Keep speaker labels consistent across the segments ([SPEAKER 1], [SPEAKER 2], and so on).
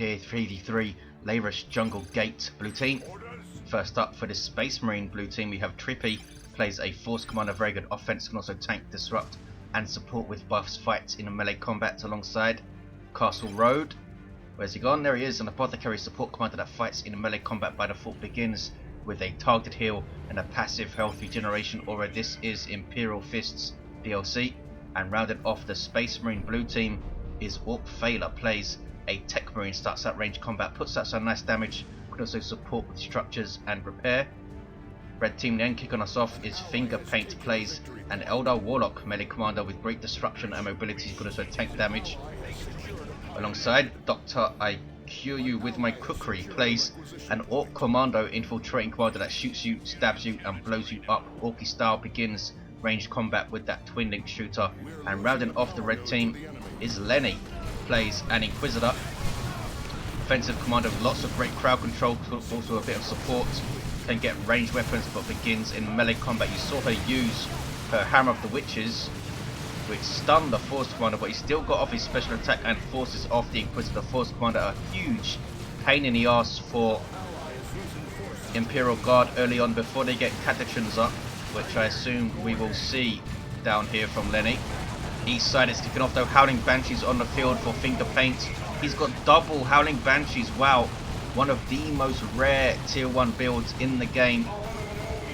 [SPEAKER 1] here, 3v3, Leyrus Jungle Gate, blue team. First up for this Space Marine blue team, we have Trippy, plays a Force Commander, very good offense, can also tank, disrupt, and support with buffs, fights in a melee combat alongside Castleroad. Where's he gone? There he is, an Apothecary support commander that fights in a melee combat by default, begins with a targeted heal and a passive health regeneration aura. This is Imperial Fists DLC. And rounded off the Space Marine blue team is Orkfaeller, plays a Techmarine, starts out range combat, puts out some nice damage, can also support with structures and repair. Red team then kicking us off is Fingerpaint, plays an Eldar Warlock melee commander with great disruption and mobility, can also tank damage. Alongside Dr. I Cure You With My Kukri, plays an Orc Commando infiltrating commander that shoots you, stabs you and blows you up. Orky style, begins ranged combat with that twin link shooter. And rounding off the red team is Lenny, plays an Inquisitor, offensive commander with lots of great crowd control, also a bit of support, can get ranged weapons but begins in melee combat. You saw her use her Hammer of the Witches, which stunned the Force Commander, but he still got off his special attack and forces off the Inquisitor. Force Commander, a huge pain in the ass for Imperial Guard early on before they get Catechisms up, which I assume we will see down here from Lenny. East side is kicking off though, Howling Banshees on the field for Fingerpaint. He's got double Howling Banshees, wow, one of the most rare tier 1 builds in the game.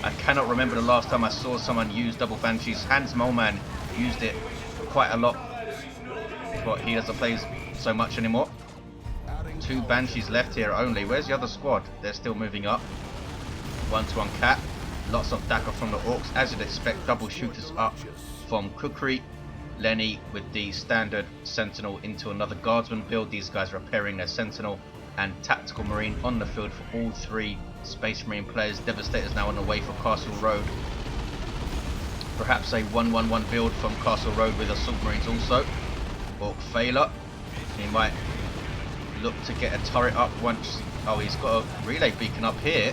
[SPEAKER 1] I cannot remember the last time I saw someone use double Banshees. Hans Molman used it quite a lot, but he doesn't play so much anymore. 2 Banshees left here only. Where's the other squad? They're still moving up. 1-to-1 cap. Lots of dagger from the Orks, as you'd expect. Double shooters up from Kukri Lenny with the standard Sentinel into another Guardsman build. These guys repairing their Sentinel, and Tactical Marine on the field for all 3 Space Marine players. Devastator's now on the way for Castleroad. Perhaps a 1-1-1 build from Castleroad with Assault Marines also. Orkfaeller, he might look to get a turret up once. Oh, he's got a relay beacon up here.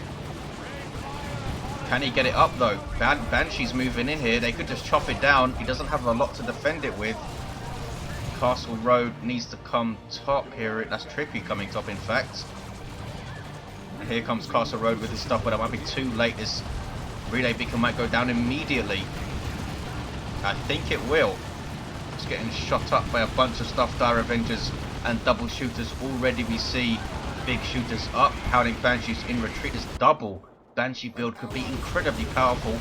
[SPEAKER 1] Can he get it up though? Banshee's moving in here. They could just chop it down. He doesn't have a lot to defend it with. Castleroad needs to come top here. That's Trippy coming top, in fact. And here comes Castleroad with his stuff, but it might be too late. This relay beacon might go down immediately. I think it will. It's getting shot up by a bunch of stuff. Dire Avengers and double shooters. Already we see big shooters up. Howling Banshees in retreat. This double Banshee build could be incredibly powerful.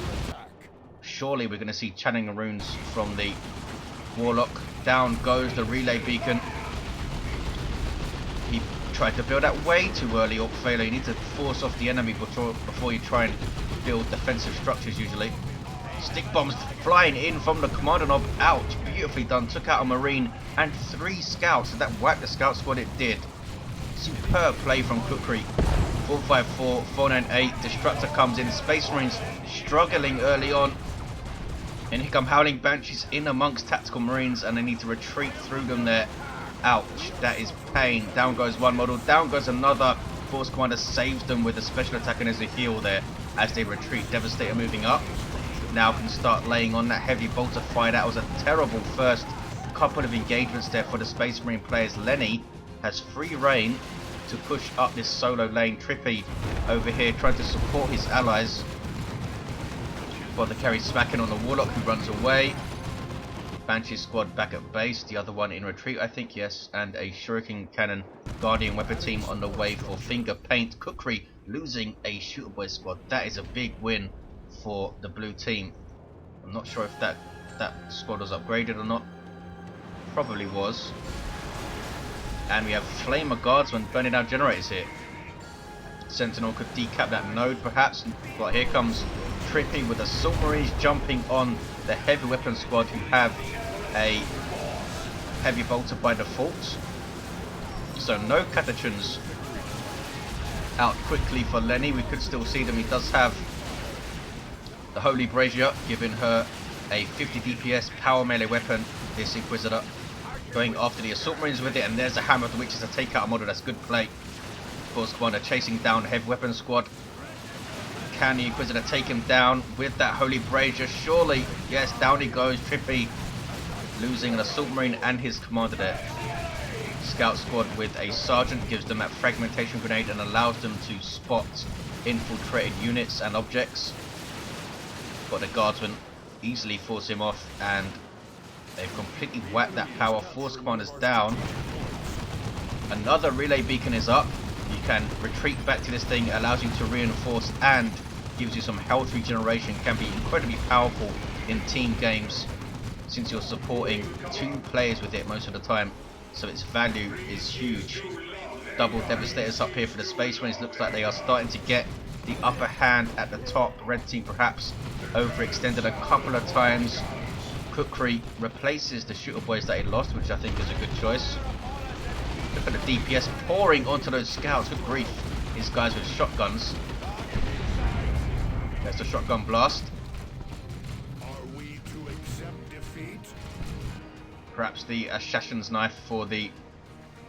[SPEAKER 1] Surely we're going to see channeling runes from the Warlock. Down goes the relay beacon. He tried to build that way too early, Orkfaeller. You need to force off the enemy before you try and build defensive structures usually. Stick bombs flying in from the Kommando Nob. Ouch, beautifully done. Took out a Marine and 3 scouts. Did that whack the scout squad? It did. Superb play from Kukri. 454, 498. Destructor comes in. Space Marines struggling early on. And here come Howling Banshees in amongst Tactical Marines, and they need to retreat through them there. Ouch, that is pain. Down goes one model, down goes another. Force Commander saves them with a special attack, and there's a heal there as they retreat. Devastator moving up. Now can start laying on that heavy bolter fire. That was a terrible first couple of engagements there for the Space Marine players. Lenny has free reign to push up this solo lane. Trippy over here trying to support his allies. Apothecary smacking on the Warlock, who runs away. Banshee squad back at base, the other one in retreat I think, yes, and a Shuriken Cannon Guardian weapon team on the way for Fingerpaint. Kukri losing a Shooter Boy squad. That is a big win for the blue team. I'm not sure if that squad was upgraded or not. Probably was. And we have Flamer Guardsmen burning down generators here. Sentinel could decap that node perhaps, but here comes Trippy with the Assault Marines jumping on the heavy weapon squad, who have a heavy bolter by default. So no Catechisms out quickly for Lenny. We could still see them. He does have the Holy Brazier, giving her a 50 DPS power melee weapon, this Inquisitor. Going after the Assault Marines with it, and there's a Hammer of the Witches to take out a model. That's good play. Force Commander chasing down heavy weapon squad. Can the Inquisitor take him down with that Holy Brazier? Surely. Yes, down he goes. Trippy losing an Assault Marine and his commander there. scout squad with a sergeant, gives them that fragmentation grenade and allows them to spot infiltrated units and objects. But the guardsmen easily force him off, and they've completely whacked that power. Force commanders down. Another relay beacon is up. You can retreat back to this thing. It allows you to reinforce and gives you some health regeneration. Can be incredibly powerful in team games since you're supporting 2 players with it most of the time. So its value is huge. Double Devastators up here for the Space Marines. Looks like they are starting to get the upper hand at the top. Red team perhaps overextended a couple of times. Kukri replaces the shooter boys that he lost, which I think is a good choice. Look at the DPS pouring onto those scouts. Good grief. These guys with shotguns. There's the shotgun blast.
[SPEAKER 2] Are we to accept defeat?
[SPEAKER 1] Perhaps the assassin's knife for the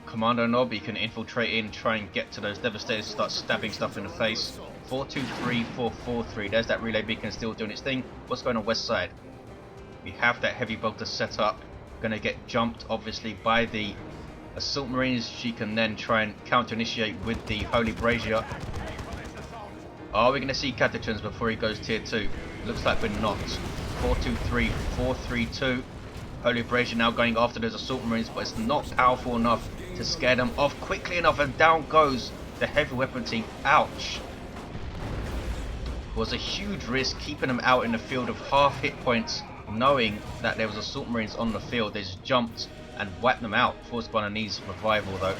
[SPEAKER 1] Kommando Nob. He can infiltrate in, try and get to those devastators, start stabbing stuff in the face. 4-2-3, 4-4-3. There's that relay beacon still doing its thing. What's going on west side? We have that heavy bolter set up. Gonna get jumped obviously by the assault marines. She can then try and counter initiate with the holy brazier. Are we gonna see catechins before he goes tier 2? Looks like we're not. 4-2-3, 4-3-2. Holy brazier now going after those assault marines, but it's not powerful enough to scare them off quickly enough, and down goes the heavy weapon team. Ouch. Was a huge risk keeping them out in the field of half hit points, knowing that there was assault marines on the field. They just jumped and whacked them out. Force Gunner needs revival though.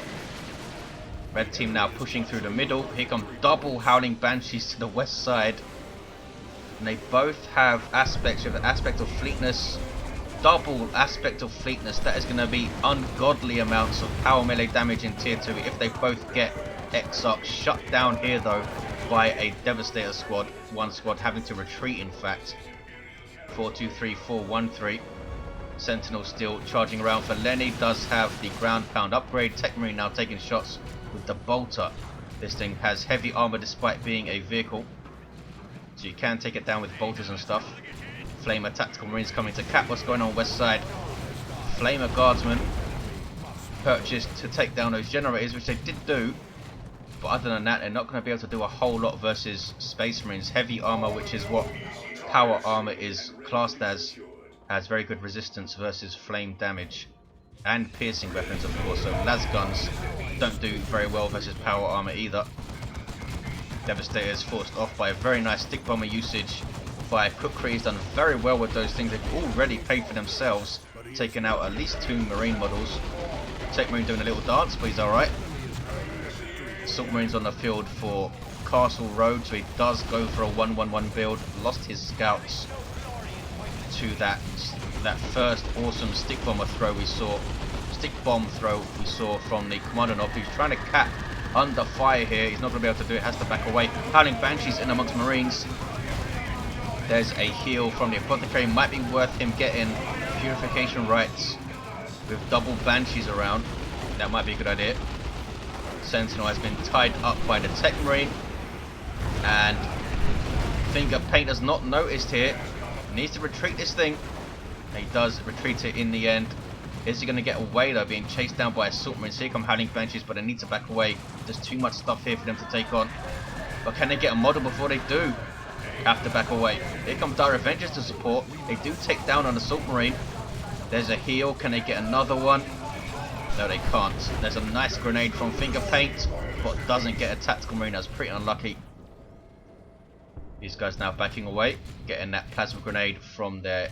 [SPEAKER 1] Red team now pushing through the middle. Here come double Howling Banshees to the west side, and they both have aspects. You have the aspect of fleetness, double aspect of fleetness. That is going to be ungodly amounts of power melee damage in tier 2 if they both get X up. Shut down here though by a Devastator squad. One squad having to retreat in fact. 4-2-3, 4-1-3. Sentinel still charging around for Lenny. Does have the ground pound upgrade. Techmarine now taking shots with the bolter. This thing has heavy armor despite being a vehicle, so you can take it down with bolters and stuff. Flamer tactical marines coming to cap what's going on west side. Flamer guardsmen purchased to take down those generators, which they did do, but other than that they're not going to be able to do a whole lot versus space marines. Heavy armor, which is what power armor is classed as, has very good resistance versus flame damage and piercing weapons of course. So las guns don't do very well versus power armor either. Devastators forced off by a very nice stick bomber usage by Kukri. He's done very well with those things. They've already paid for themselves, taken out at least 2 marine models. Techmarine doing a little dance, but he's alright. Assault marines on the field for Castle Road, so he does go for a 1-1-1 build. Lost his scouts to that first awesome stick bomber throw we saw. Stick bomb throw we saw from the Kommando Nob, who's trying to cap under fire here. He's not going to be able to do it, has to back away. Howling Banshees in amongst marines. There's a heal from the Apothecary. Might be worth him getting purification rites with double Banshees around. That might be a good idea. Sentinel has been tied up by the Techmarine, and fingerpaint has not noticed here. He needs to retreat this thing. He does retreat it in the end. Is he going to get away though, being chased down by assault marines? Here come Howling Banshees, but they need to back away. There's too much stuff here for them to take on. But can they get a model before they do have to back away? Here come Dire Avengers to support. They do take down an assault marine. There's a heal. Can they get another one? No, they can't. There's a nice grenade from fingerpaint, but doesn't get a tactical marine. That's pretty unlucky. These guys now backing away, getting that plasma grenade from their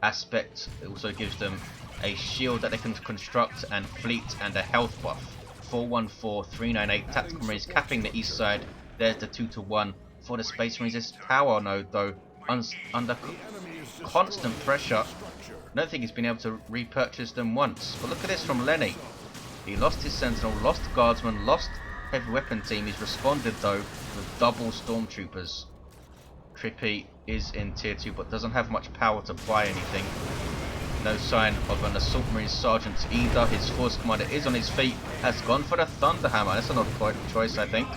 [SPEAKER 1] aspect. It also gives them a shield that they can construct and fleet and a health buff. 4-1-4, 3-9-8 tactical marines capping the east side. There's the 2-1 for the space marines. This tower node though under constant pressure. I don't think he's been able to repurchase them once. But look at this from Lenny. He lost his sentinel, lost guardsman, lost heavy weapon team. He's responded though with double stormtroopers. Trippy is in tier 2 but doesn't have much power to buy anything. No sign of an assault marine sergeant either. His force commander is on his feet. Has gone for the Thunderhammer. That's another quite choice I think.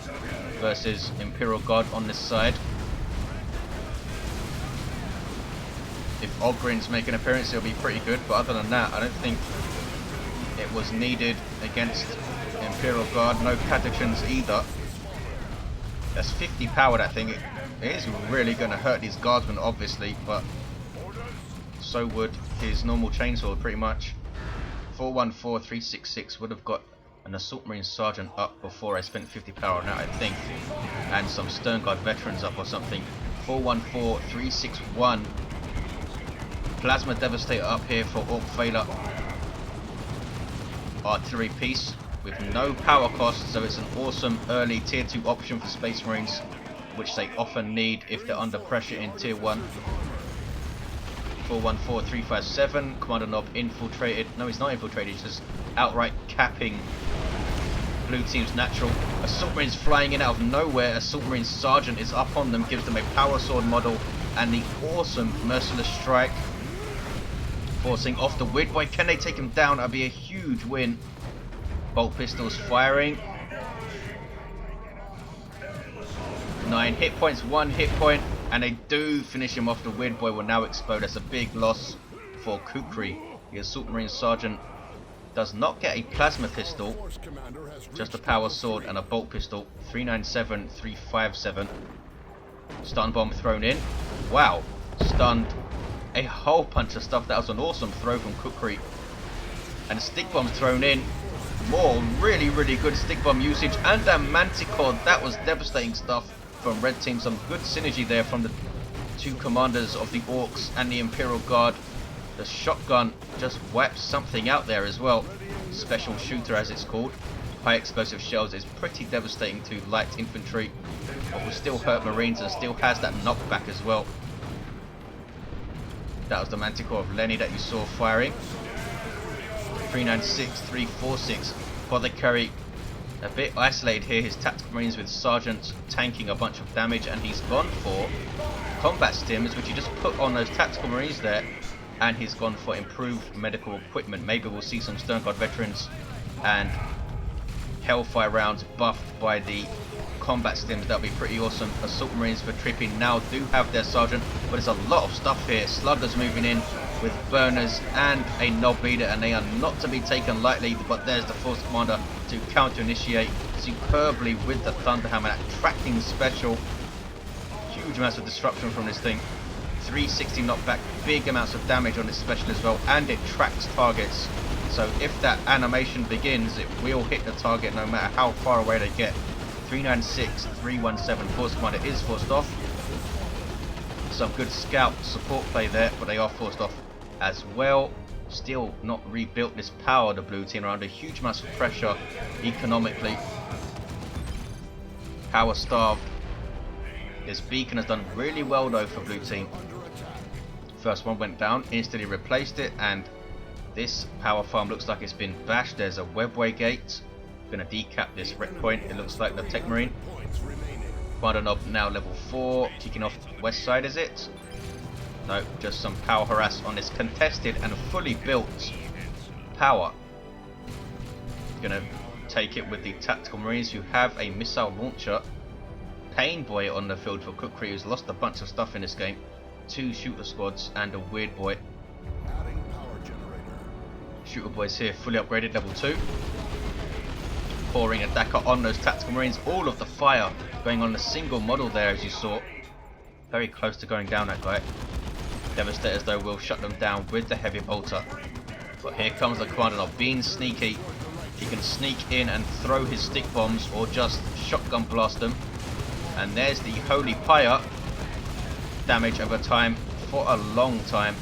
[SPEAKER 1] Versus Imperial Guard on this side. If Ogrins make an appearance it'll be pretty good, but other than that I don't think it was needed against Imperial Guard. No catechins either. That's 50 power, that thing. It is really going to hurt these guardsmen, obviously, but so would his normal chainsaw, pretty much. 414366 would have got an Assault Marine Sergeant up before I spent 50 power on that, I think. And some Stern Guard veterans up or something. 414361. Plasma Devastator up here for Orkfaeller. Artillery piece with no power cost, so it's an awesome early tier 2 option for Space Marines, which they often need if they're under pressure in tier 1. 414357, Kommando Nob infiltrated. No, he's not infiltrated, he's just outright capping blue team's natural. Assault Marines flying in out of nowhere. Assault Marine Sergeant is up on them, gives them a power sword model and the awesome Merciless Strike. Forcing off the Weird Boy. Can they take him down? That'd be a huge win. Bolt pistols firing. 9 hit points, 1 hit point, and they do finish him off. The Weird Boy will now explode. That's a big loss for Kukri. The Assault Marine Sergeant does not get a plasma pistol, just a power sword and a bolt pistol. 397, 357. Stun bomb thrown in. Wow, stunned a whole bunch of stuff. That was an awesome throw from Kukri. And stick bombs thrown in. More really good stick bomb usage. And a Manticore. That was devastating stuff from red team. Some good synergy there from the two commanders of the Orks and the Imperial Guard. The shotgun just wipes something out there as well. Special shooter, as it's called. High explosive shells is pretty devastating to light infantry, but will still hurt Marines and still has that knockback as well. That was the Manticore of Lenny that you saw firing. 396, 346. Apothecary a bit isolated here. His tactical marines with Sergeant tanking a bunch of damage, and he's gone for combat stims, which he just put on those tactical marines there, and he's gone for improved medical equipment. Maybe we'll see some Stern Guard veterans and Hellfire rounds buffed by the combat stims. That'll be pretty awesome. Assault Marines for Trippy now do have their Sergeant, but there's a lot of stuff here. Sluggers moving in with burners and a Nob Beater, and they are not to be taken lightly. But there's the Force Commander to counter-initiate superbly with the Thunderhammer. That tracking special. Huge amounts of disruption from this thing. 360 knockback, big amounts of damage on this special as well, and it tracks targets. So if that animation begins, it will hit the target no matter how far away they get. 396, 317, Force Commander is forced off. Some good scout support play there, but they are forced off as well. Still not rebuilt this power. The blue team are under huge amounts of pressure economically. Power starved. This beacon has done really well though for blue team. First one went down, instantly replaced it, and this power farm looks like it's been bashed. There's a webway gate. Gonna decap this red point. It looks like the Techmarine. Kommando Nob now level 4, kicking off west side, is it? No, just some power harass on this contested and fully built power. Gonna take it with the tactical marines who have a missile launcher. Pain Boy on the field for Kukri, who's lost a bunch of stuff in this game. 2 shooter squads and a Weird Boy. Shooter Boys here, fully upgraded, level 2. Pouring a Dakar on those tactical marines. All of the fire going on a single model there, as you saw. Very close to going down, that guy. Devastators though will shut them down with the heavy bolter. But here comes the Kommando Nob, being sneaky. He can sneak in and throw his stick bombs or just shotgun blast them. And there's the Holy Pyre. Damage over time for a long time.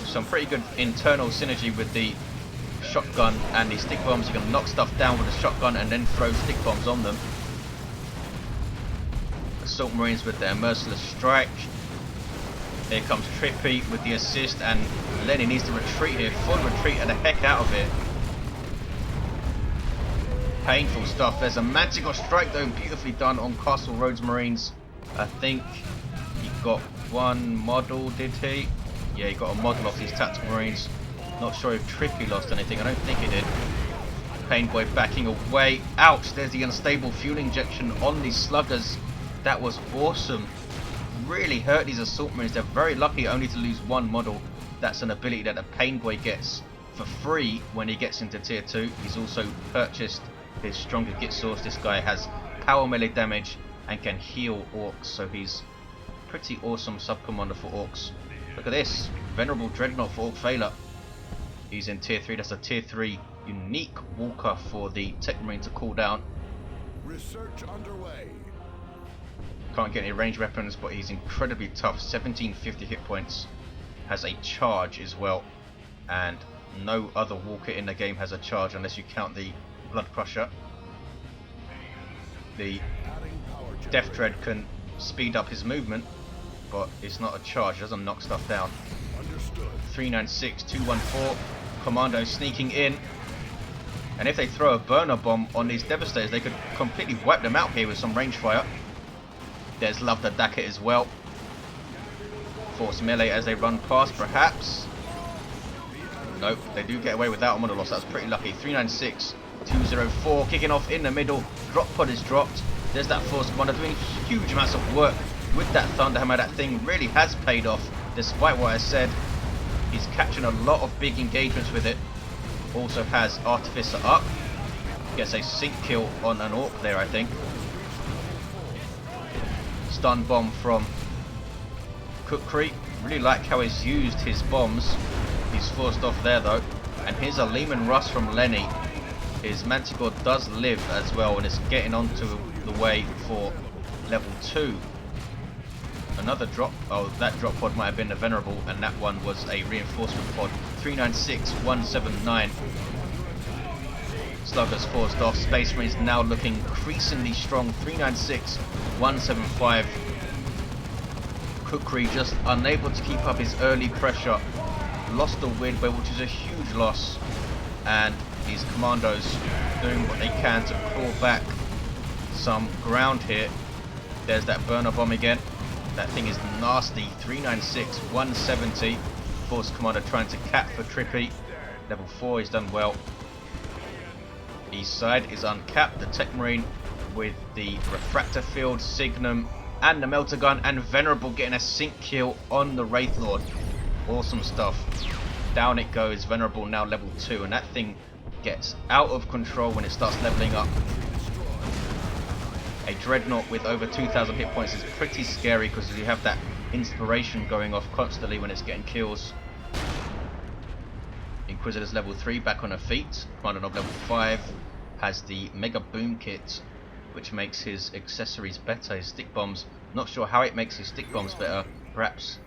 [SPEAKER 1] Some pretty good internal synergy with the shotgun and the stick bombs. You can knock stuff down with a shotgun and then throw stick bombs on them. Assault Marines with their Merciless Strike. Here comes Trippy with the assist, and Lenny needs to retreat here. Full retreat and the heck out of it. Painful stuff. There's a Manticore Strike though, beautifully done on Castle Road's Marines. I think he got one model, did he? Yeah, he got a model off these tactical marines. Not sure if Trippy lost anything. I don't think he did. Pain Boy backing away. Ouch, there's the unstable fuel injection on these sluggers. That was awesome. Really hurt these assault marines. They're very lucky only to lose one model. That's an ability that the Pain Boy gets for free when he gets into tier 2. He's also purchased his stronger git source. This guy has power melee damage and can heal orcs, so he's pretty awesome sub commander for orcs. Look at this, Venerable Dreadnought for Orkfaeller. He's in tier 3. That's a tier 3 unique walker for the Techmarine to cool down.
[SPEAKER 2] Research underway.
[SPEAKER 1] Can't get any ranged weapons, but he's incredibly tough. 1750 hit points. Has a charge as well, and no other walker in the game has a charge unless you count the Blood Crusher. The Death Dread can speed up his movement, but it's not a charge. It doesn't knock stuff down.
[SPEAKER 2] Understood.
[SPEAKER 1] 396, 214. Commando sneaking in. And if they throw a burner bomb on these Devastators, they could completely wipe them out here with some range fire. There's Love the Dacket as well. Force melee as they run past, perhaps. Nope, they do get away without a model loss. That was pretty lucky. 396, 204, kicking off in the middle. Drop pod is dropped. There's that Force Commander doing huge amounts of work with that Thunderhammer. That thing really has paid off, despite what I said. He's catching a lot of big engagements with it. Also has Artificer up. Gets a sync kill on an Orc there, I think. Stun bomb from Kukri. Really like how he's used his bombs. He's forced off there though. And here's a Lehman Russ from Lenny. His Manticore does live as well, and it's getting onto the way for level 2. Another drop. Oh, that drop pod might have been a Venerable, and that one was a reinforcement pod. 396, 179. Sluggers forced off. Space Marines now looking increasingly strong. 396, 175. Kukri just unable to keep up his early pressure. Lost the wind, which is a huge loss. And these commandos doing what they can to claw back some ground here. There's that burner bomb again. That thing is nasty. 396, 170. Force Commander trying to cap for Trippy. Level 4 is done well. East side is uncapped. The Techmarine with the Refractor Field, Signum, and the Melter Gun, and Venerable getting a sync kill on the Wraith Lord. Awesome stuff. Down it goes. Venerable now level 2, and that thing gets out of control when it starts leveling up. A Dreadnought with over 2,000 hit points is pretty scary because you have that inspiration going off constantly when it's getting kills. Inquisitor's level 3 back on her feet. Kommando Nob level 5 has the Mega Boom Kit, which makes his accessories better. His stick bombs, not sure how it makes his stick bombs better. Perhaps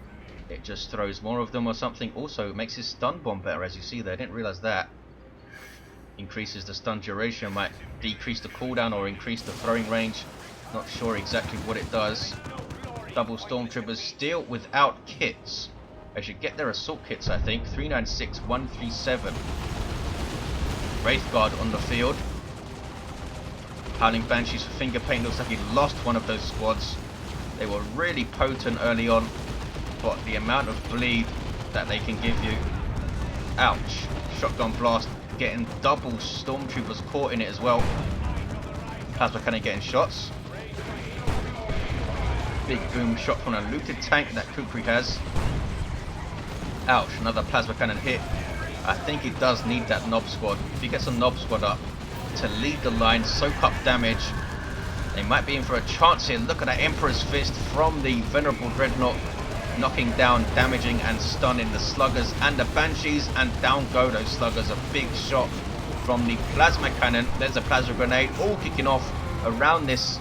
[SPEAKER 1] it just throws more of them or something. Also it makes his stun bomb better, as you see there. I didn't realize that. Increases the stun duration, might decrease the cooldown or increase the throwing range. Not sure exactly what it does. Double Stormtroopers still without kits. They should get their assault kits, I think. 396, 137. Wraith Guard on the field. Howling Banshees for fingerpaint. Looks like he lost one of those squads. They were really potent early on, but the amount of bleed that they can give you. Ouch. Shotgun blast. Getting double Stormtroopers caught in it as well. Plasma Cannon getting shots. Big boom shot from a looted tank that Kukri has. Ouch, another Plasma Cannon hit. I think he does need that Nob squad. If he gets a Nob squad up to lead the line, soak up damage, they might be in for a chance here. Look at that Emperor's Fist from the Venerable Dreadnought, knocking down, damaging and stunning the Sluggers and the Banshees, and down go those Sluggers. A big shot from the Plasma Cannon. There's a Plasma Grenade, all kicking off around this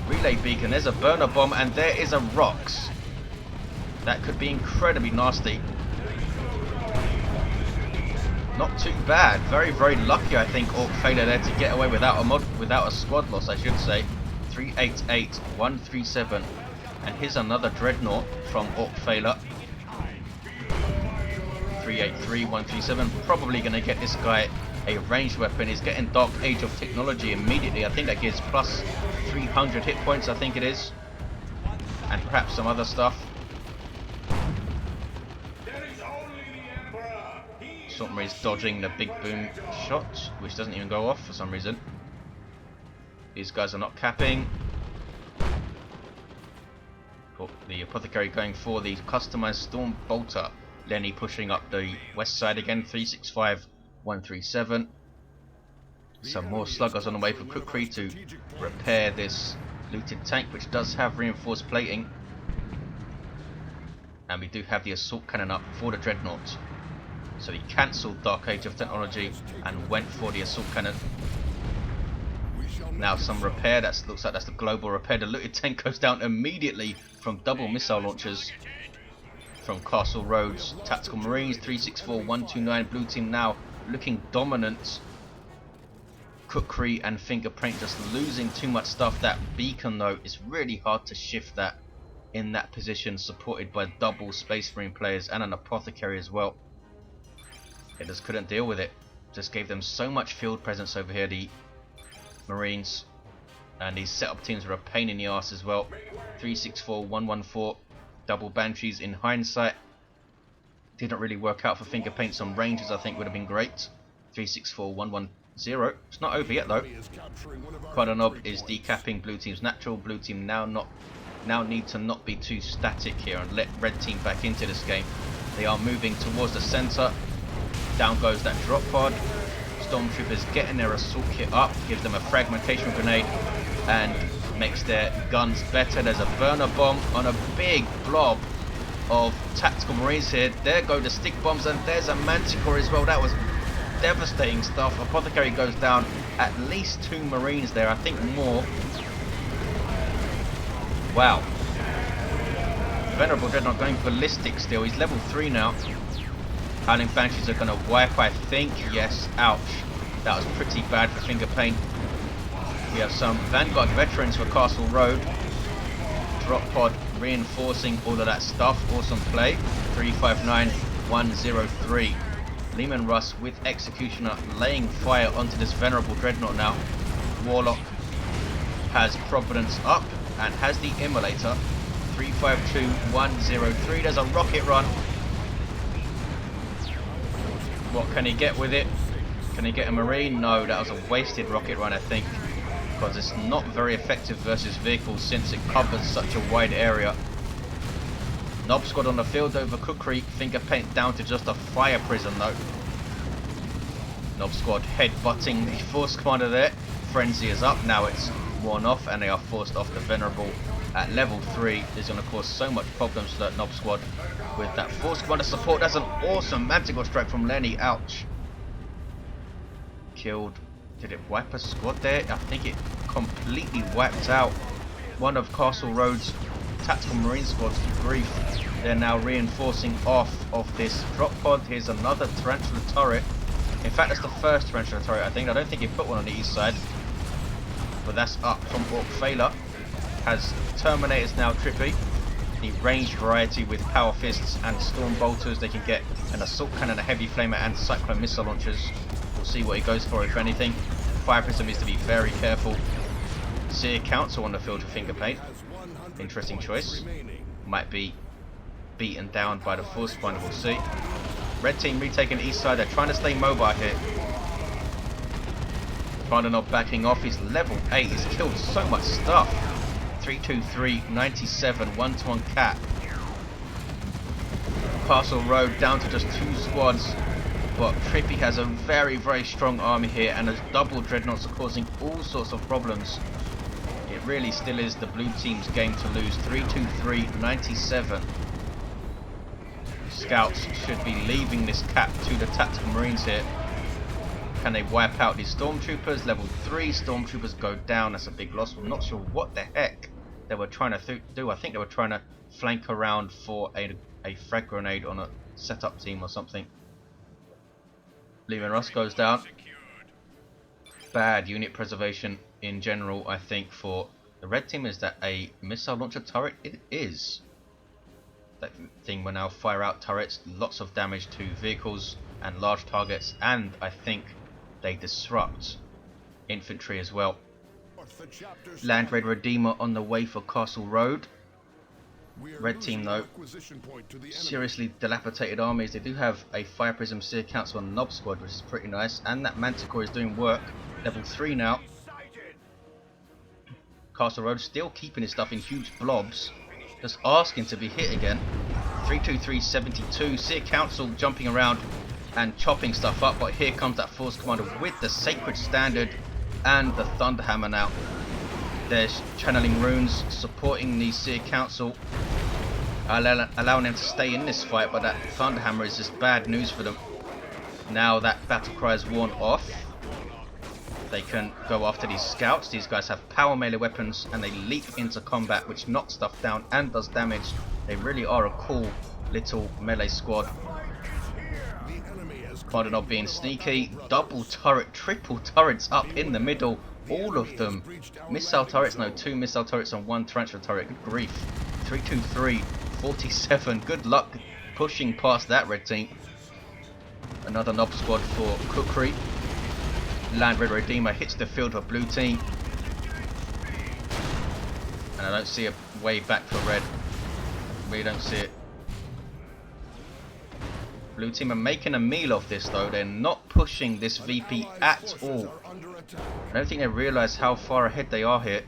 [SPEAKER 1] relay beacon. There's a burner bomb, and there is a Rocks. That could be incredibly nasty. Not too bad. Very, very lucky, I think, Orkfaeller there to get away without a squad loss, I should say. 388, 137. And here's another Dreadnought from Orkfaeller. 383, 137. Probably going to get this guy a ranged weapon. He's getting Dark Age of Technology immediately. I think that gives plus 300 hit points, I think it is. And perhaps some other stuff. Submarine's dodging the big boom shot, which doesn't even go off for some reason. These guys are not capping. The Apothecary going for the customized Storm Bolter. Lenny pushing up the west side again, 365, 137. Some more sluggers on the way for Kukri to repair this looted tank, which does have reinforced plating. And we do have the assault cannon up for the dreadnought. So he cancelled Dark Age of Technology and went for the assault cannon. Now some repair, looks like that's the global repair. The looted tank goes down immediately from double missile launchers from Castle Road's Tactical Marines. 364, 129, blue team now looking dominant. Kukri and Fingerpaint just losing too much stuff. That beacon though, is really hard to shift that in that position, supported by double Space Marine players and an Apothecary as well. It just couldn't deal with it. Just gave them so much field presence over here, the Marines. And these setup teams were a pain in the arse as well. 364, 114, double Banshees in hindsight. Didn't really work out for Fingerpaint. Some Rangers I think would have been great. 364, 110. It's not over yet though. Kommando Nob is decapping blue team's natural. Blue team now need to not be too static here and let red team back into this game. They are moving towards the centre. Down goes that drop pod. Stormtroopers getting their assault kit up, gives them a fragmentation grenade and makes their guns better. There's a burner bomb on a big blob of tactical marines here. There go the stick bombs, and there's a manticore as well. That was devastating stuff. Apothecary goes down. At least 2 marines there, I think more. Wow. Venerable Dreadnought going ballistic still. He's level 3 now. Howling Banshees are going to wipe, I think. Yes, ouch. That was pretty bad for Fingerpaint. We have some Vanguard veterans for Castle Road. Drop pod reinforcing all of that stuff. Awesome play. 359, 103. Lehman Russ with Executioner laying fire onto this Venerable Dreadnought now. Warlock has Providence up and has the Immolator. 352, 103. There's a rocket run. What can he get with it? Can he get a Marine? No, that was a wasted rocket run I think, because it's not very effective versus vehicles since it covers such a wide area. Nob squad on the field over Kukri. Fingerpaint down to just a fire prison though. Nob squad headbutting the force commander there. Frenzy is up. Now it's worn off and they are forced off the Venerable at level 3. Is going to cause so much problems to that Nob squad with that force commander support. That's an awesome Manticore strike from Lenny. Ouch. Killed. Did it wipe a squad there? I think it completely wiped out one of Castle Road's tactical marine squads to grief. They're now reinforcing off of this drop pod. Here's another tarantula turret. In fact, that's the first tarantula turret I think. I don't think he put one on the east side, but that's up from Orkfaeller. Has Terminators now. Trippy, the ranged variety with power fists and storm bolters. They can get an assault cannon, a heavy flamer and cyclone missile launchers. We'll see what he goes for if anything. Fire prism needs to be very careful. Seer Council on the field for Fingerpaint. Interesting choice. Might be beaten down by the force finder, we'll see. Red team retaking east side. They're trying to stay mobile here. Kommando Nob backing off. He's level 8. He's killed so much stuff. 323, 97, 1-to-1 cap. Castle Road down to just 2 squads. But Trippy has a very, very strong army here, and those double dreadnoughts are causing all sorts of problems. It really still is the blue team's game to lose. 323, 97. Scouts should be leaving this cap to the tactical marines here. Can they wipe out these stormtroopers? Level 3 stormtroopers go down. That's a big loss. I'm not sure what the heck they were trying to do. I think they were trying to flank around for a frag grenade on a setup team or something. Lehman Russ goes down. Bad unit preservation in general, I think, for the red team. Is that a missile launcher turret? It is. That thing will now fire out turrets. Lots of damage to vehicles and large targets, and I think they disrupt infantry as well. Land Raid Redeemer on the way for Castle Road. Red team though, seriously dilapidated armies. They do have a Fire Prism Seer Council on the Nob squad, which is pretty nice, and that Manticore is doing work. Level 3 now. Castle Road still keeping his stuff in huge blobs, just asking to be hit again. 32372. Seer Council jumping around and chopping stuff up, but here comes that Force Commander with the Sacred Standard and the Thunderhammer now. They're channeling runes, supporting the Seer Council, allowing them to stay in this fight, but that Thunderhammer is just bad news for them. Now that battle cry is worn off, they can go after these scouts. These guys have power melee weapons and they leap into combat, which knocks stuff down and does damage. They really are a cool little melee squad. Kommando Nob being sneaky. Double turret, triple turrets up in the middle. All of them. Missile turrets, no, 2 missile turrets and 1 tarantula turret. Good grief. 323, 47. Good luck pushing past that red team. Another Nob squad for Kukri. Land Red Redeemer hits the field for blue team. And I don't see a way back for red. Really don't see it. Blue team are making a meal of this though. They're not pushing this VP at all. I don't think they realise how far ahead they are here.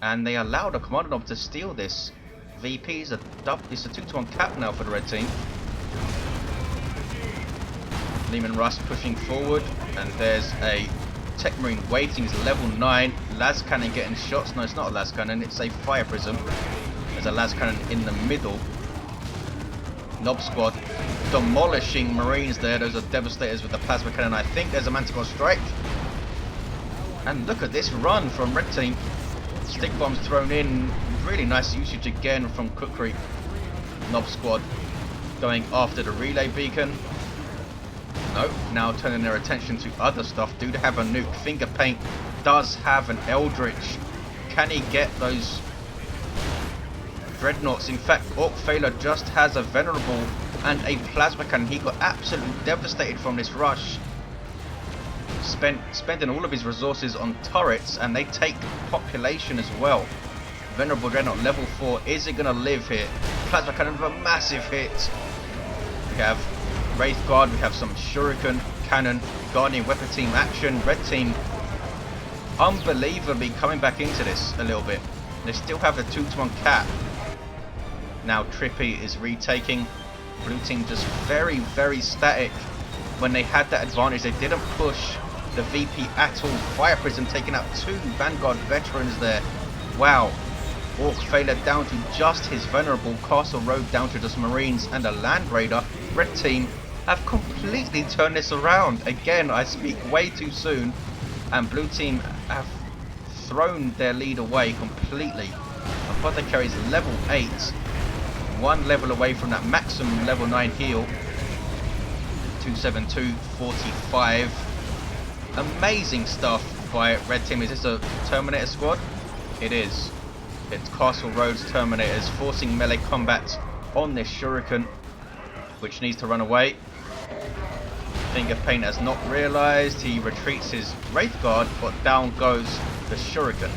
[SPEAKER 1] And they allowed the Kommando Nob to steal this. VP is it's a 2-to-1 cap now for the red team. Lehman Russ pushing forward, and there's a Techmarine waiting. It's level 9. Las Cannon getting shots. No, it's not a Las Cannon, it's a Fire Prism. There's a Las Cannon in the middle. Nob squad demolishing Marines there. Those are Devastators with the Plasma Cannon. I think there's a Manticore Strike. And look at this run from red team. Stick bombs thrown in. Really nice usage again from Kukri. Nob squad going after the relay beacon. No, now turning their attention to other stuff. Do they have a nuke? Fingerpaint does have an Eldritch. Can he get those dreadnoughts? In fact, Orkfaeller just has a Venerable and a Plasma Cannon. He got absolutely devastated from this rush. Spending all of his resources on turrets, and they take population as well. Venerable Dreadnought level 4. Is it going to live here? Plasma Cannon with a massive hit. We have Wraith Guard, we have some Shuriken Cannon, Guardian Weapon Team action. Red team unbelievably coming back into this a little bit. They still have a 2-to-1 cap. Now Trippy is retaking. Blue team just very, very static. When they had that advantage, they didn't push the VP at all. Fire Prism taking out 2 Vanguard veterans there. Wow. Orkfaeller down to just his Venerable. Castle Road down to just Marines and a Land Raider. Red team have completely turned this around. Again, I speak way too soon. And blue team have thrown their lead away completely. Apothecary is level 8. 1 level away from that maximum level 9 heal. 272, 45. Amazing stuff by red team. Is this a Terminator squad? It is. It's Castle Road's Terminators forcing melee combat on this Shuriken, which needs to run away. Fingerpaint has not realised. He retreats his Wraith Guard, but down goes the Shuriken.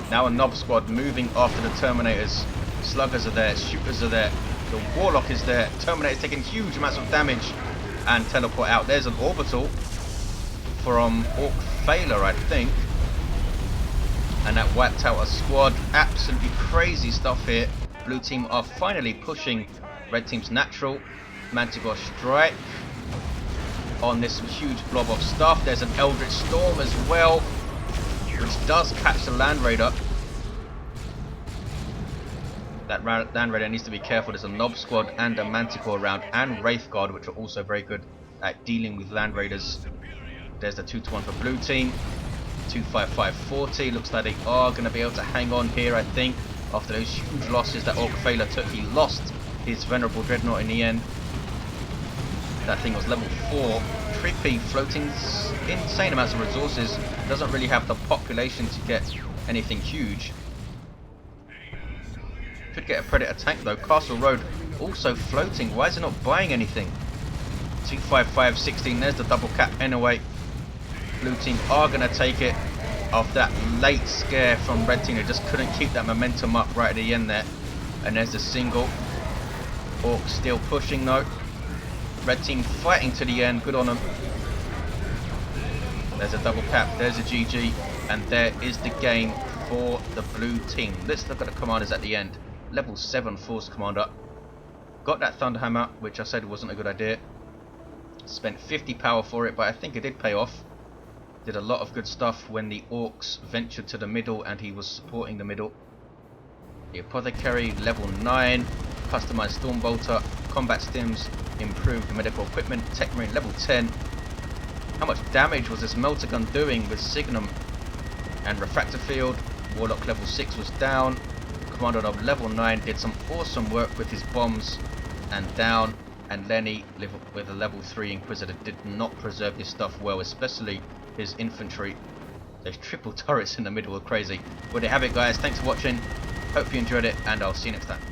[SPEAKER 1] Now a Nob squad moving after the Terminators. Sluggers are there, Shooters are there, the Warlock is there. Terminator's taking huge amounts of damage and teleport out. There's an Orbital from Orkfaeller, I think. And that wiped out a squad. Absolutely crazy stuff here. Blue team are finally pushing red team's natural. Manticore Strike on this huge blob of stuff. There's an Eldritch Storm as well, which does catch the Land Raider. That Land Raider needs to be careful. There's a Nob squad and a Manticore around, and Wraith Guard, which are also very good at dealing with Land Raiders. There's the 2-to-1 for blue team. 25540. Looks like they are going to be able to hang on here, I think, after those huge losses that Orkfaeller took. He lost his Venerable Dreadnought in the end. That thing was level 4. Trippy floating insane amounts of resources. Doesn't really have the population to get anything huge. Could get a Predator tank though. Castle Road also floating. Why is it not buying anything? 25516. There's the double cap anyway. Blue team are going to take it after that late scare from red team. They just couldn't keep that momentum up right at the end there. And there's the single. Orcs still pushing though. Red team fighting to the end. Good on them. There's a double cap. There's a GG. And there is the game for the blue team. Let's look at the commanders at the end. level 7 Force Commander. Got that Thunderhammer, which I said wasn't a good idea. Spent 50 power for it, but I think it did pay off. Did a lot of good stuff when the Orks ventured to the middle and he was supporting the middle. The Apothecary, level 9. Customized Stormbolter. Combat Stims. Improved medical equipment. Techmarine, level 10. How much damage was this melter gun doing with Signum and Refractor Field? Warlock level 6 was down. Kommando Nob level 9 did some awesome work with his bombs and down. And Lenny with a level 3 Inquisitor did not preserve his stuff well, especially his infantry. Those triple turrets in the middle were crazy. Well, there you have it, guys. Thanks for watching. Hope you enjoyed it, and I'll see you next time.